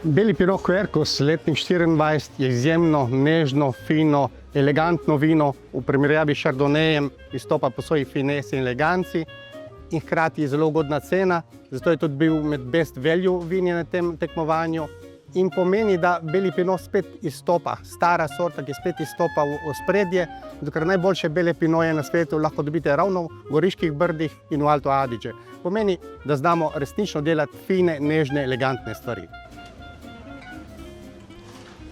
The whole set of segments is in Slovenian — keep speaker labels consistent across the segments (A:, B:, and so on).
A: Beli Pinot Quercus letnik 24 je izjemno nežno, fino, elegantno vino. V primerjavi s Chardonnayjem izstopa po svoji finesi in eleganci in hkrati je zelo ugodna cena, zato je tudi bil med best value vini na tem tekmovanju. In pomeni, da Beli Pinot spet izstopa, stara sorta, ki spet izstopa v ospredje, ker najboljše bele pinoje na svetu lahko dobite ravno v Goriških brdih in v Alto Adige. Pomeni, da znamo resnično delati fine, nežne, elegantne stvari.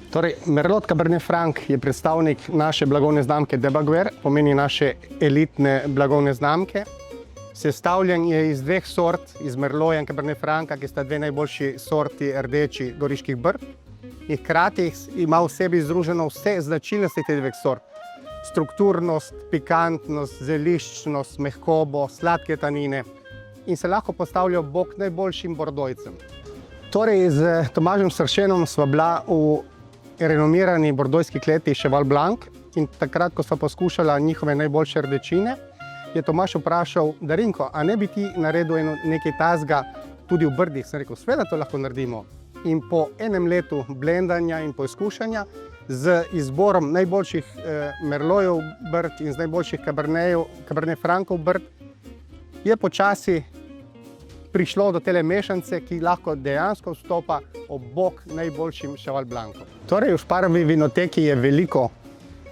A: Torej, Merlot Cabernet Franc je predstavnik naše blagovne znamke De Baguer, pomeni naše elitne blagovne znamke. Sestavljen je iz dveh sort, iz Merloja in Cabernet Franca, ki sta dve najboljši sorti rdeči Goriških brd. In hkrati ima v sebi združeno vse značilnosti teh dveh sort. Strukturnost, pikantnost, zeliščnost, mehkobo, sladke tanine in se lahko postavljajo ob bok najboljšim bordojcem. Torej, z Tomažem Sršenom sva bila v renomirani bordojski kleti Cheval Blanc in takrat, ko sva poskušala njihove najboljše rdečine, je Tomaž vprašal, Darinko, a ne bi ti naredil nekaj tazga tudi v brdih? Sem rekel, seveda to lahko naredimo. In po enem letu blendanja in poizkušanja z izborom najboljših Merlojev brd in z najboljših Cabernet Francov brd je počasi prišlo do tele mešanice, ki lahko dejansko vstopa ob bok najboljšim Cheval Blancom. Torej, v Sparovi vinoteki je veliko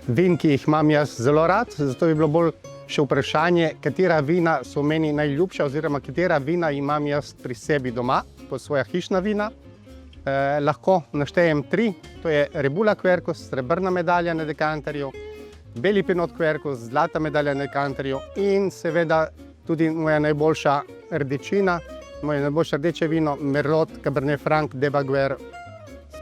A: vin, ki jih imam jaz zelo rad, zato bi bilo bolj še vprašanje, katera vina so meni najljubša oziroma katera vina imam jaz pri sebi doma, kot svoja hišna vina. Lahko naštejem 3, to je Rebula Quercus, srebrna medalja na dekanterju, Beli Pinot Quercus, zlata medalja na dekanterju in seveda tudi moja najboljša rdečina, moje najboljše rdeče vino, Merlot Cabernet Franc De Baguer,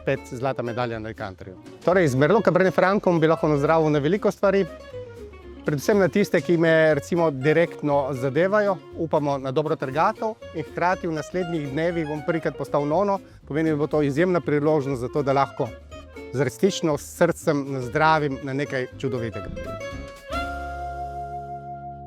A: spet zlata medalja na dekanterju. Torej, z Merlot Cabernet Francom bi lahko nazdravil na veliko stvari, predvsem na tiste, ki me recimo direktno zadevajo, upamo na dobro trgatev in hkrati v naslednjih dnevih bom prvikrat postal nono, pomeni, da bo to izjemna priložnost za to, da lahko z resnično srcem nazdravim na nekaj čudovitega.